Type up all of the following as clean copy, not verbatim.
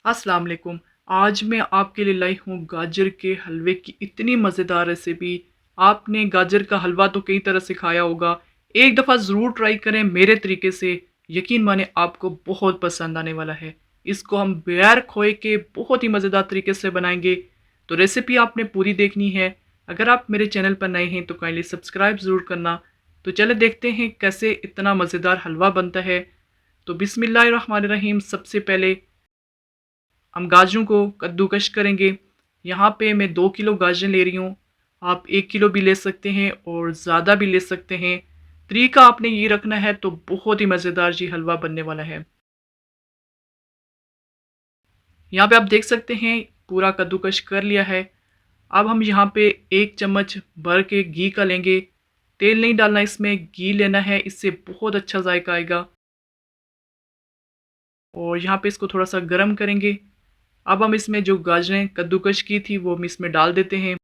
अस्सलाम वालेकुम। आज मैं आपके लिए लाई हूँ गाजर के हलवे की इतनी मज़ेदार रेसिपी। आपने गाजर का हलवा तो कई तरह से खाया होगा, एक दफ़ा ज़रूर ट्राई करें मेरे तरीके से। यकीन माने आपको बहुत पसंद आने वाला है। इसको हम बगैर खोए के बहुत ही मज़ेदार तरीके से बनाएंगे। तो रेसिपी आपने पूरी देखनी है। अगर आप मेरे चैनल पर नए हैं तो काइंडली सब्सक्राइब ज़रूर करना। तो चले देखते हैं कैसे इतना मज़ेदार हलवा बनता है। तो बिस्मिल्लाहिर्रहमानिर्रहीम। सबसे पहले हम गाजरों को कद्दूकस करेंगे। यहाँ पे मैं 2 किलो गाजर ले रही हूँ। आप 1 किलो भी ले सकते हैं और ज़्यादा भी ले सकते हैं। तरीका आपने ये रखना है तो बहुत ही मज़ेदार जी हलवा बनने वाला है। यहाँ पे आप देख सकते हैं पूरा कद्दूकस कर लिया है। अब हम यहाँ पे 1 चम्मच भर के घी का लेंगे। तेल नहीं डालना इसमें, घी लेना है, इससे बहुत अच्छा जायका आएगा। और यहाँ पे इसको थोड़ा सा गर्म करेंगे। अब हम इसमें जो गाजरें कद्दूकस की थी वो हम इसमें डाल देते हैं।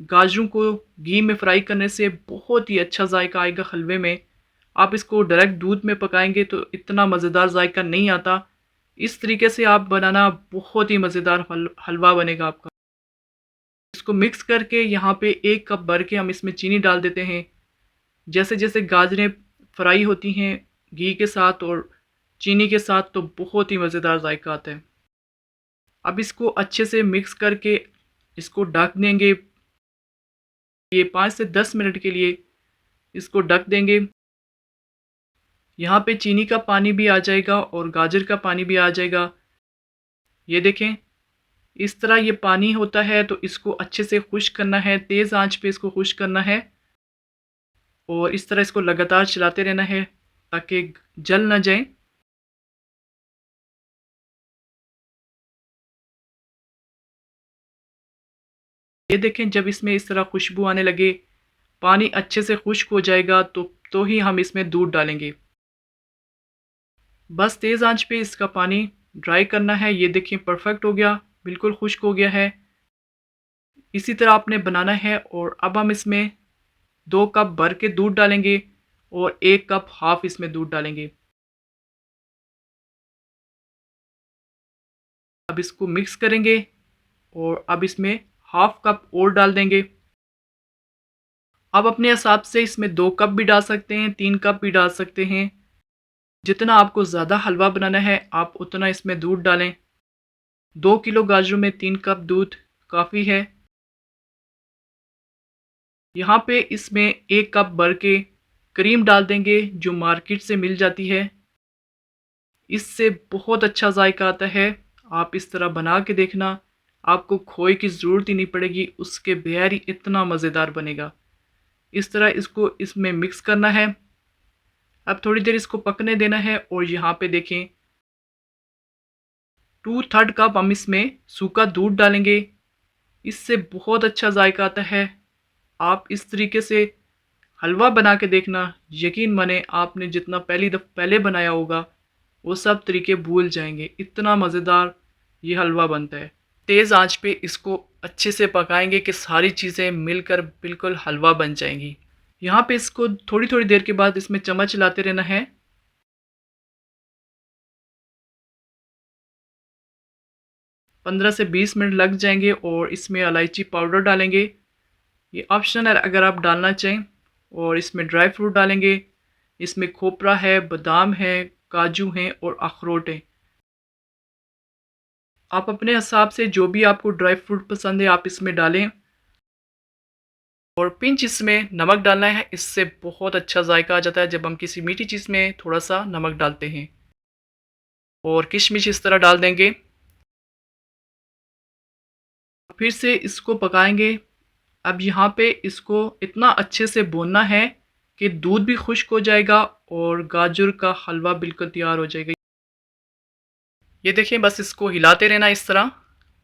गाजरों को घी में फ्राई करने से बहुत ही अच्छा जायका आएगा हलवे में। आप इसको डायरेक्ट दूध में पकाएंगे तो इतना मज़ेदार जायका नहीं आता। इस तरीके से आप बनाना, बहुत ही मज़ेदार हलवा बनेगा आपका। इसको मिक्स करके यहाँ पे 1 कप भर के हम इसमें चीनी डाल देते हैं। जैसे जैसे गाजरें फ्राई होती हैं घी के साथ और चीनी के साथ तो बहुत ही मज़ेदार जायका आता है। अब इसको अच्छे से मिक्स करके इसको ढक देंगे। ये 5 से 10 मिनट के लिए इसको ढक देंगे। यहाँ पे चीनी का पानी भी आ जाएगा और गाजर का पानी भी आ जाएगा। ये देखें, इस तरह ये पानी होता है तो इसको अच्छे से खुश्क करना है, तेज़ आंच पे इसको खुश्क करना है। और इस तरह इसको लगातार चलाते रहना है ताकि जल ना जाए। ये देखें, जब इसमें इस तरह खुशबू आने लगे, पानी अच्छे से खुश्क हो जाएगा तो ही हम इसमें दूध डालेंगे। बस तेज़ आंच पे इसका पानी ड्राई करना है। ये देखिए परफेक्ट हो गया, बिल्कुल खुश्क हो गया है। इसी तरह आपने बनाना है। और अब हम इसमें 2 कप भर के दूध डालेंगे और 1 कप हाफ़ इसमें दूध डालेंगे। अब इसको मिक्स करेंगे और अब इसमें हाफ़ कप और डाल देंगे। अब अपने हिसाब से इसमें 2 कप भी डाल सकते हैं, 3 कप भी डाल सकते हैं। जितना आपको ज़्यादा हलवा बनाना है आप उतना इसमें दूध डालें। 2 किलो गाजरों में 3 कप दूध काफ़ी है। यहाँ पे इसमें 1 कप भर के क्रीम डाल देंगे जो मार्केट से मिल जाती है। इससे बहुत अच्छा जायका आता है। आप इस तरह बना के देखना, आपको खोए की ज़रूरत ही नहीं पड़ेगी, उसके बगैर ही इतना मज़ेदार बनेगा। इस तरह इसको इसमें मिक्स करना है। अब थोड़ी देर इसको पकने देना है। और यहाँ पे देखें 2/3 कप हम इसमें सूखा दूध डालेंगे। इससे बहुत अच्छा जायका आता है। आप इस तरीके से हलवा बना के देखना, यकीन माने आपने जितना पहले बनाया होगा वो सब तरीके भूल जाएंगे। इतना मज़ेदार ये हलवा बनता है। तेज़ आंच पे इसको अच्छे से पकाएंगे कि सारी चीज़ें मिलकर बिल्कुल हलवा बन जाएंगी। यहाँ पे इसको थोड़ी थोड़ी देर के बाद इसमें चम्मच चलाते रहना है। 15 से 20 मिनट लग जाएंगे और इसमें इलायची पाउडर डालेंगे। ये ऑप्शनल है अगर आप डालना चाहें। और इसमें ड्राई फ्रूट डालेंगे। इसमें खोपरा है, बादाम है, काजू हैं और अखरोट हैं। आप अपने हिसाब से जो भी आपको ड्राई फ्रूट पसंद है आप इसमें डालें। और पिंच इसमें नमक डालना है, इससे बहुत अच्छा जायका आ जाता है जब हम किसी मीठी चीज़ में थोड़ा सा नमक डालते हैं। और किशमिश इस तरह डाल देंगे। फिर से इसको पकाएंगे। अब यहाँ पे इसको इतना अच्छे से भूनना है कि दूध भी खुश्क हो जाएगा और गाजर का हलवा बिल्कुल तैयार हो जाएगा। ये देखिए, बस इसको हिलाते रहना इस तरह।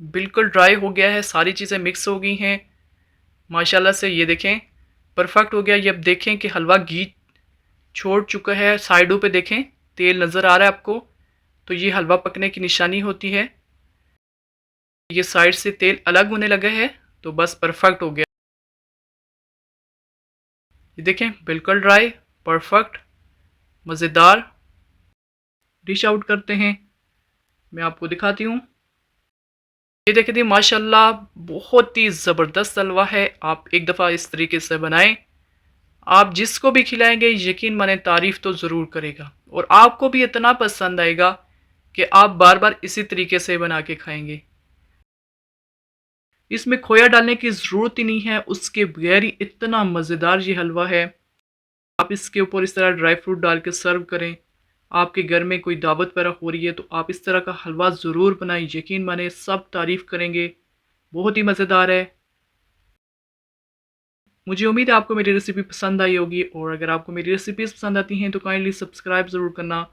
बिल्कुल ड्राई हो गया है, सारी चीज़ें मिक्स हो गई हैं माशाल्लाह से। ये देखें परफेक्ट हो गया। ये अब देखें कि हलवा घी छोड़ चुका है। साइडों पे देखें तेल नज़र आ रहा है आपको, तो ये हलवा पकने की निशानी होती है। ये साइड से तेल अलग होने लगा है तो बस परफेक्ट हो गया। ये देखें बिल्कुल ड्राई, परफेक्ट, मज़ेदार। डिश आउट करते हैं। मैं आपको दिखाती हूँ। ये देखिए माशाल्लाह बहुत ही ज़बरदस्त हलवा है। आप एक दफ़ा इस तरीके से बनाएं। आप जिसको भी खिलाएंगे यकीन माने तारीफ़ तो ज़रूर करेगा और आपको भी इतना पसंद आएगा कि आप बार बार इसी तरीके से बना के खाएंगे। इसमें खोया डालने की ज़रूरत ही नहीं है, उसके बगैर ही इतना मज़ेदार ये हलवा है। आप इसके ऊपर इस तरह ड्राई फ्रूट डाल के सर्व करें। आपके घर में कोई दावत वगैरह हो रही है तो आप इस तरह का हलवा ज़रूर बनाएं, यकीन माने सब तारीफ़ करेंगे। बहुत ही मज़ेदार है। मुझे उम्मीद है आपको मेरी रेसिपी पसंद आई होगी और अगर आपको मेरी रेसिपीज़ पसंद आती हैं तो काइंडली सब्सक्राइब ज़रूर करना।